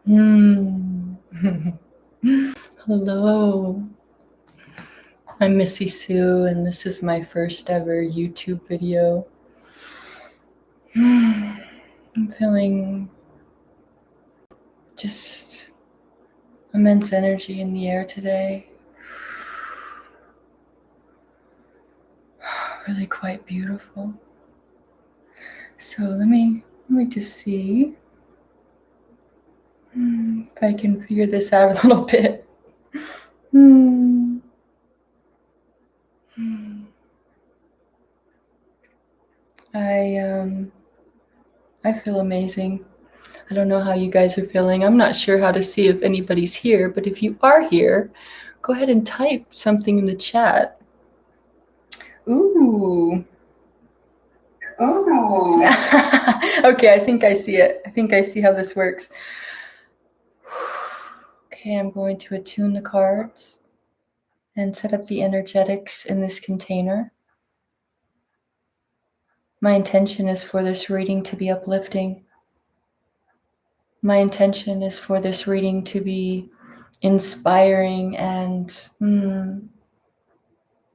Hmm. Hello, I'm Missy Sue, and this is my first ever YouTube video. I'm feeling just immense energy in the air today. Really quite beautiful. So let me just see if I can figure this out a little bit. I feel amazing. I don't know how you guys are feeling. I'm not sure how to see if anybody's here, but if you are here, go ahead and type something in the chat. Ooh. Ooh. Okay, I think I see it. I think I see how this works. Okay, I'm going to attune the cards and set up the energetics in this container. My intention is for this reading to be uplifting. My intention is for this reading to be inspiring and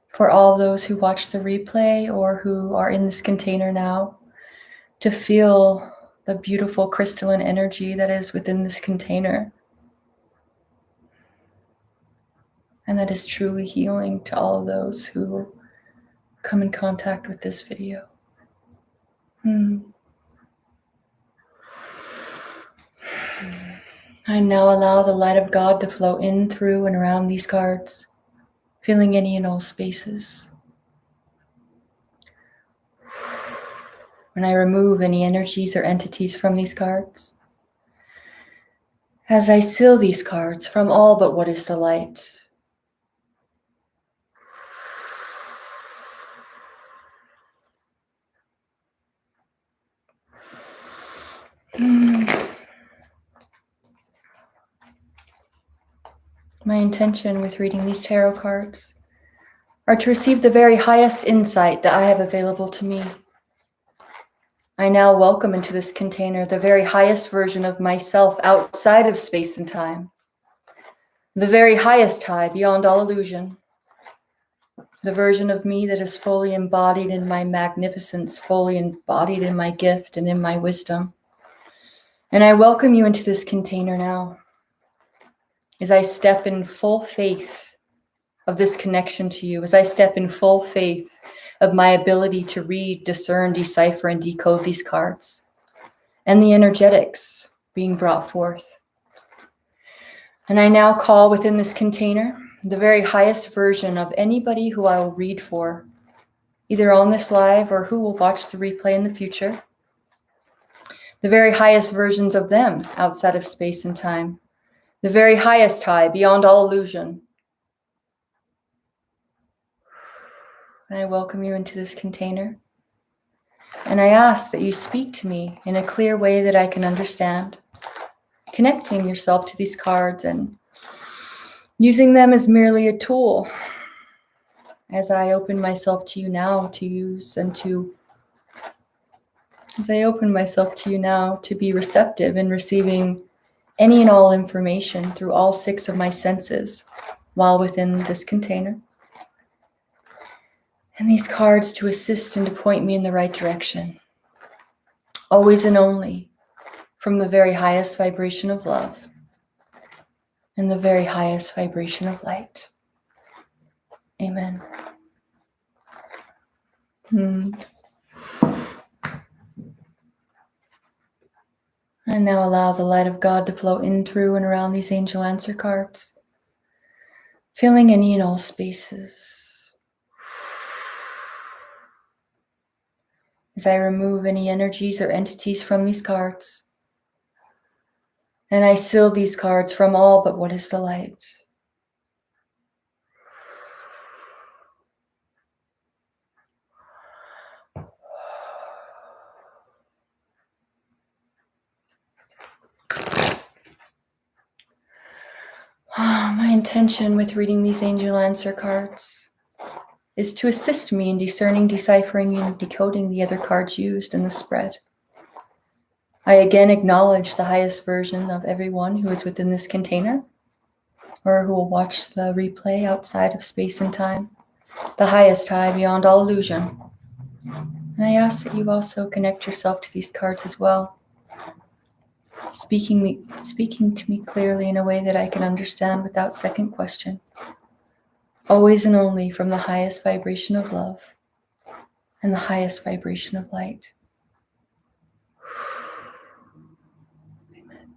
for all those who watch the replay or who are in this container now to feel the beautiful crystalline energy that is within this container. And that is truly healing to all of those who come in contact with this video. I now allow the light of God to flow in, through, and around these cards, filling any and all spaces. When I remove any energies or entities from these cards, as I seal these cards from all but what is the light, my intention with reading these tarot cards are to receive the very highest insight that I have available to me. I now welcome into this container the very highest version of myself outside of space and time, the very highest high beyond all illusion, the version of me that is fully embodied in my magnificence, fully embodied in my gift and in my wisdom. And I welcome you into this container now as I step in full faith of this connection to you, as I step in full faith of my ability to read, discern, decipher, and decode these cards and the energetics being brought forth. And I now call within this container the very highest version of anybody who I will read for, either on this live or who will watch the replay in the future. The very highest versions of them outside of space and time. The very highest high beyond all illusion. And I welcome you into this container. And I ask that you speak to me in a clear way that I can understand, connecting yourself to these cards and using them as merely a tool as I open myself to you now to use and to, as I open myself to you now to be receptive in receiving any and all information through all 6 of my senses while within this container. And these cards to assist and to point me in the right direction. Always and only from the very highest vibration of love and the very highest vibration of light. Amen. And now allow the light of God to flow in, through, and around these angel answer cards, filling any and all spaces. As I remove any energies or entities from these cards, and I seal these cards from all but what is the light. My intention with reading these angel answer cards is to assist me in discerning, deciphering, and decoding the other cards used in the spread. I again acknowledge the highest version of everyone who is within this container or who will watch the replay outside of space and time, the highest high beyond all illusion. And I ask that you also connect yourself to these cards as well, speaking to me clearly in a way that I can understand without second question, always and only from the highest vibration of love and the highest vibration of light. Amen.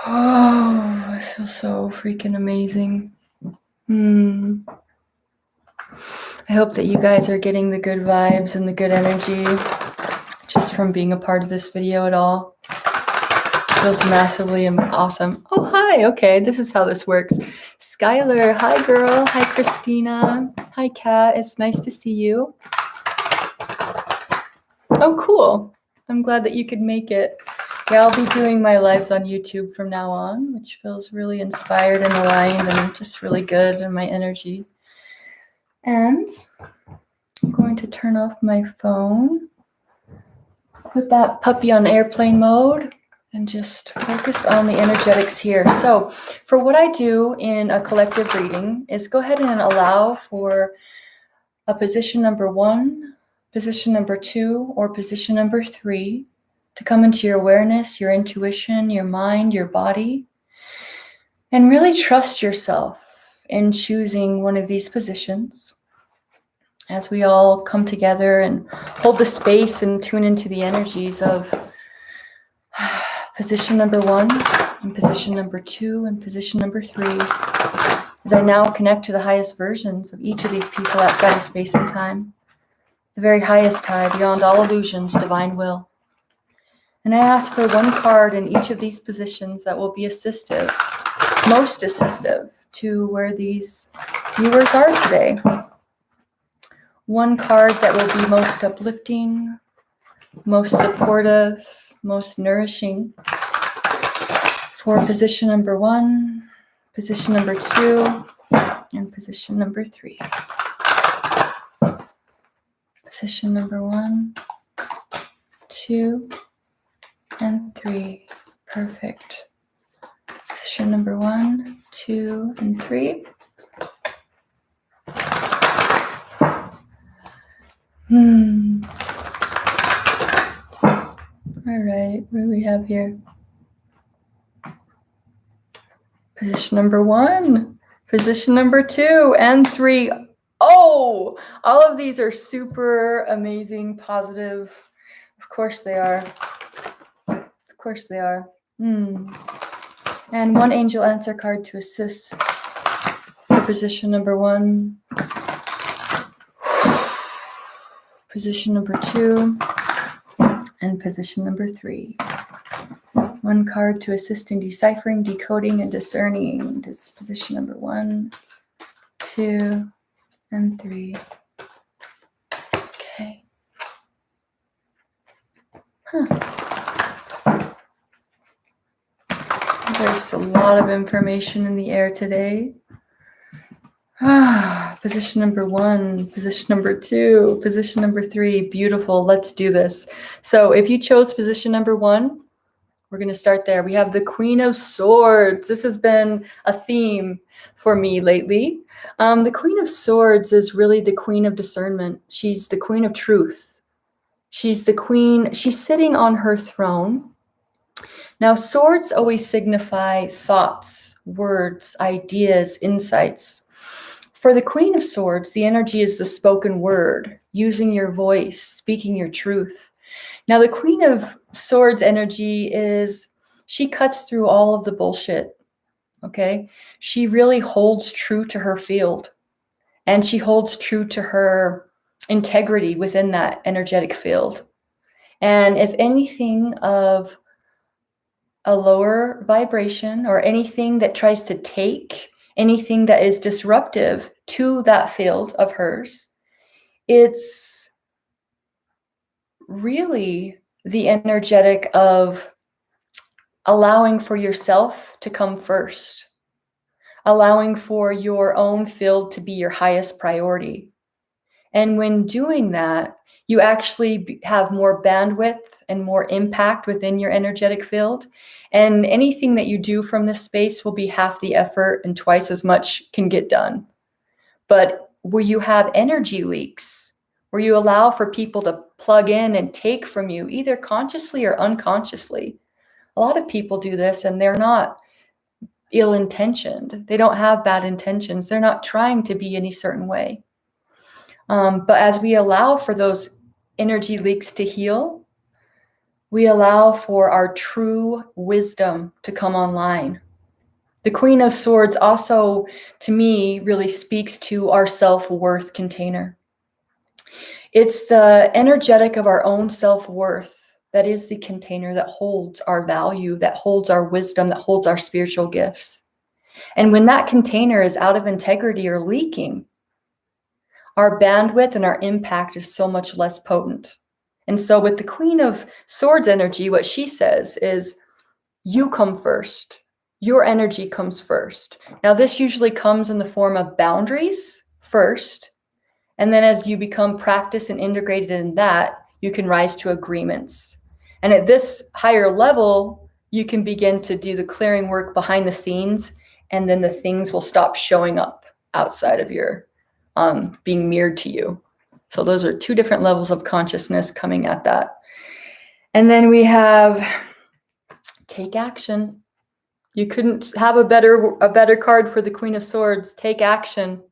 Oh, I feel so freaking amazing. I hope that you guys are getting the good vibes and the good energy just from being a part of this video at all. It feels massively awesome. Oh, hi. Okay, this is how this works. Skylar, hi girl. Hi Christina. Hi Kat. It's nice to see you. Oh, cool. I'm glad that you could make it. Yeah, I'll be doing my lives on YouTube from now on, which feels really inspired and aligned and just really good in my energy. And I'm going to turn off my phone, put that puppy on airplane mode, and just focus on the energetics here. So for what I do in a collective reading is go ahead and allow for a position number 1, position number 2, or position number 3 to come into your awareness, your intuition, your mind, your body, and really trust yourself in choosing one of these positions as we all come together and hold the space and tune into the energies of position number 1 and position number 2 and position number 3 as I now connect to the highest versions of each of these people outside of space and time, the very highest high beyond all illusions, divine will. And I ask for one card in each of these positions that will be assistive, most assistive to where these viewers are today. One card that will be most uplifting, most supportive, most nourishing for position number 1, position number 2, and position number 3. Position number 1, 2, and 3. Perfect. Position number 1, 2, and 3. All right, what do we have here? Position number 1, position number 2, and 3. Oh, all of these are super amazing, positive. Of course they are. Of course they are. And one angel answer card to assist for position number 1, position number 2, and position number 3. One card to assist in deciphering, decoding, and discerning this position number 1, 2, and 3. Okay. There's a lot of information in the air today. Position number 1, position number 2, position number 3. Beautiful. Let's do this. So if you chose position number 1, we're going to start there. We have the Queen of Swords. This has been a theme for me lately. The Queen of Swords is really the queen of discernment. She's the queen of truth. She's the queen. She's sitting on her throne. Now, swords always signify thoughts, words, ideas, insights. For the Queen of Swords, the energy is the spoken word, using your voice, speaking your truth. Now, the Queen of Swords energy is, she cuts through all of the bullshit, okay? She really holds true to her field, and she holds true to her integrity within that energetic field. And if anything of a lower vibration or anything that tries to take, anything that is disruptive to that field of hers, it's really the energetic of allowing for yourself to come first, allowing for your own field to be your highest priority. And when doing that, You actually have more bandwidth and more impact within your energetic field. And anything that you do from this space will be half the effort and twice as much can get done. But where you have energy leaks, where you allow for people to plug in and take from you, either consciously or unconsciously. A lot of people do this and they're not ill-intentioned. They don't have bad intentions. They're not trying to be any certain way. But as we allow for those energy leaks to heal, we allow for our true wisdom to come online. The Queen of Swords also, to me, really speaks to our self-worth container. It's the energetic of our own self-worth that is the container that holds our value, that holds our wisdom, that holds our spiritual gifts. And when that container is out of integrity or leaking, our bandwidth and our impact is so much less potent. And so with the Queen of Swords energy, what she says is, you come first. Your energy comes first. Now, this usually comes in the form of boundaries first. And then as you become practiced and integrated in that, you can rise to agreements. And at this higher level, you can begin to do the clearing work behind the scenes, and then the things will stop showing up outside of your being mirrored to you. So those are two different levels of consciousness coming at that. And then we have take action. You couldn't have a better card for the Queen of Swords. Take action.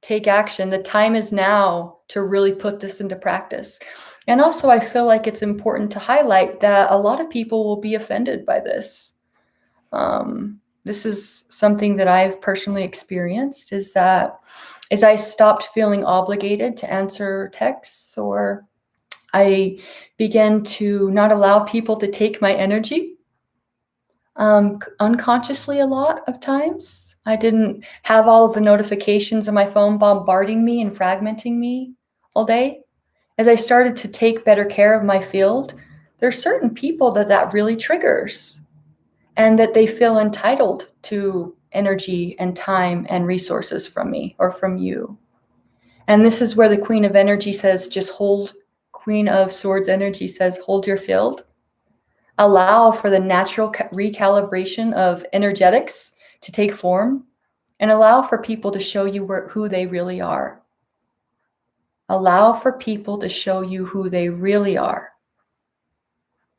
Take action. The time is now to really put this into practice. And also, I feel like it's important to highlight that a lot of people will be offended by this. This is something that I've personally experienced, is that as I stopped feeling obligated to answer texts, or I began to not allow people to take my energy, unconsciously a lot of times. I didn't have all of the notifications on my phone bombarding me and fragmenting me all day. As I started to take better care of my field, there are certain people that really triggers, and that they feel entitled to energy and time and resources from me or from you. And this is where the Queen of Energy says, just hold, Queen of Swords energy says, hold your field. Allow for the natural recalibration of energetics to take form, and allow for people to show you who they really are. Allow for people to show you who they really are.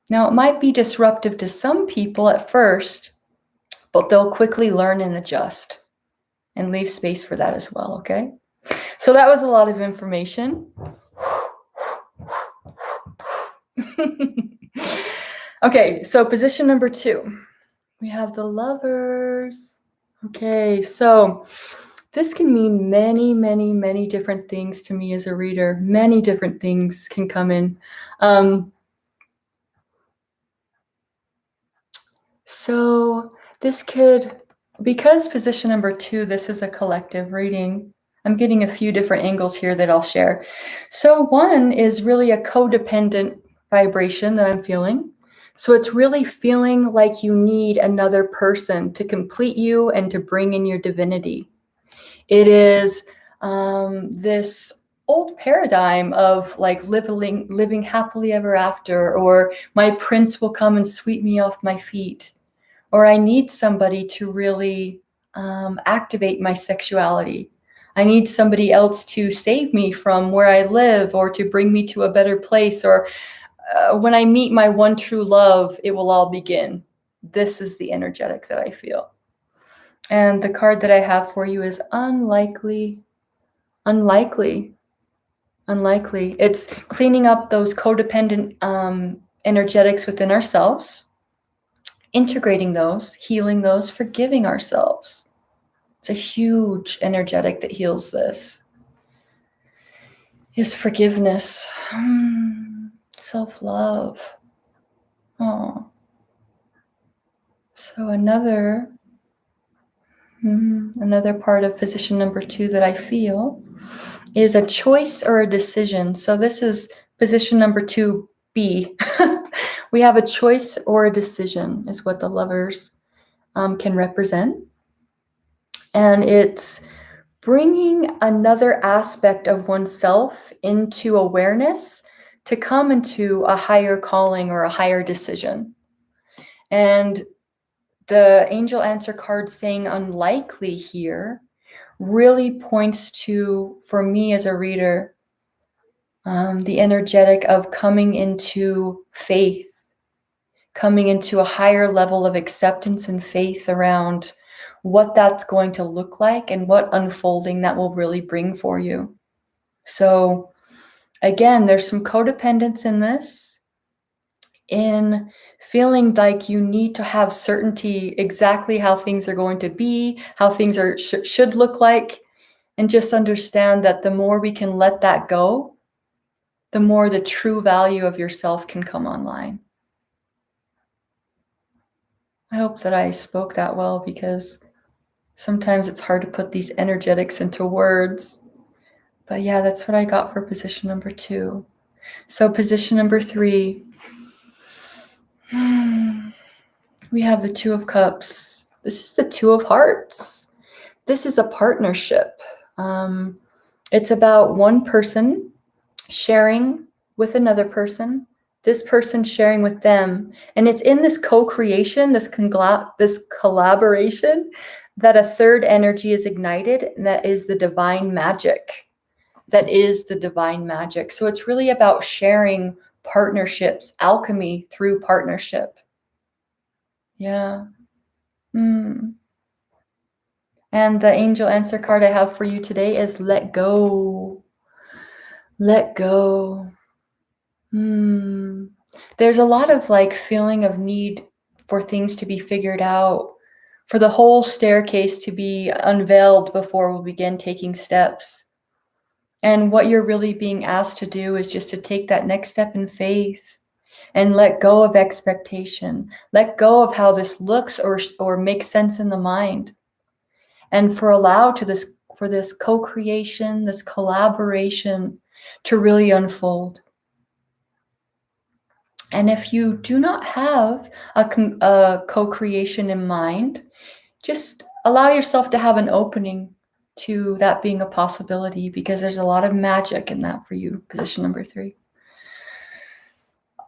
Now, it might be disruptive to some people at first, but they'll quickly learn and adjust, and leave space for that as well, okay? So that was a lot of information. Okay, so position number 2. We have the Lovers. Okay, so this can mean many, many, many different things to me as a reader. Many different things can come in. So this could, because position number 2, this is a collective reading, I'm getting a few different angles here that I'll share. So 1 is really a codependent vibration that I'm feeling. So it's really feeling like you need another person to complete you and to bring in your divinity. It is this old paradigm of like living happily ever after, or my prince will come and sweep me off my feet, or I need somebody to really activate my sexuality. I need somebody else to save me from where I live, or to bring me to a better place, or when I meet my one true love, it will all begin. This is the energetic that I feel. And the card that I have for you is unlikely. Unlikely. Unlikely. It's cleaning up those codependent energetics within ourselves, integrating those, healing those, forgiving ourselves. It's a huge energetic that heals this. Is forgiveness. Self-love. Oh. So another part of position number 2 that I feel is a choice or a decision. So this is position number 2B. We have a choice or a decision is what the Lovers can represent. And it's bringing another aspect of oneself into awareness to come into a higher calling or a higher decision. And the angel answer card saying unlikely here really points to, for me as a reader, the energetic of coming into faith, coming into a higher level of acceptance and faith around what that's going to look like and what unfolding that will really bring for you. So again, there's some codependence in this, in feeling like you need to have certainty exactly how things are going to be, how things are should look like, and just understand that the more we can let that go, the more the true value of yourself can come online. I hope that I spoke that well, because sometimes it's hard to put these energetics into words. But yeah, that's what I got for position number 2. So position number 3, we have the 2 of Cups. This is the 2 of Hearts. This is a partnership. It's about one person sharing with another person, this person sharing with them. And it's in this co-creation, this collaboration, that a third energy is ignited, and that is the divine magic. That is the divine magic. So it's really about sharing partnerships, alchemy through partnership. Yeah. And the angel answer card I have for you today is let go. Let go. There's a lot of feeling of need for things to be figured out, for the whole staircase to be unveiled before we begin taking steps. And what you're really being asked to do is just to take that next step in faith and let go of expectation. Let go of how this looks or makes sense in the mind. And for this co-creation, this collaboration to really unfold. And if you do not have a co-creation in mind, just allow yourself to have an opening to that being a possibility, because there's a lot of magic in that for you, position number 3.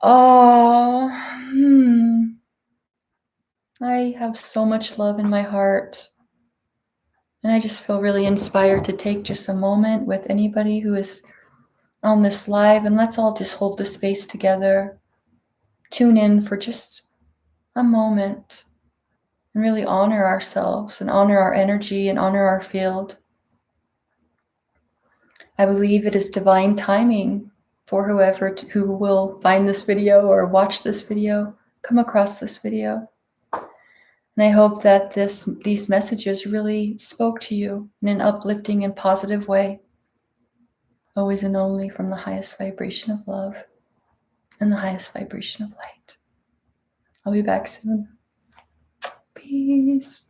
Oh, I have so much love in my heart. And I just feel really inspired to take just a moment with anybody who is on this live, and let's all just hold the space together. Tune in for just a moment and really honor ourselves and honor our energy and honor our field. I believe it is divine timing for whoever who will find this video or watch this video, come across this video. And I hope that these messages really spoke to you in an uplifting and positive way. Always and only from the highest vibration of love and the highest vibration of light. I'll be back soon. Peace.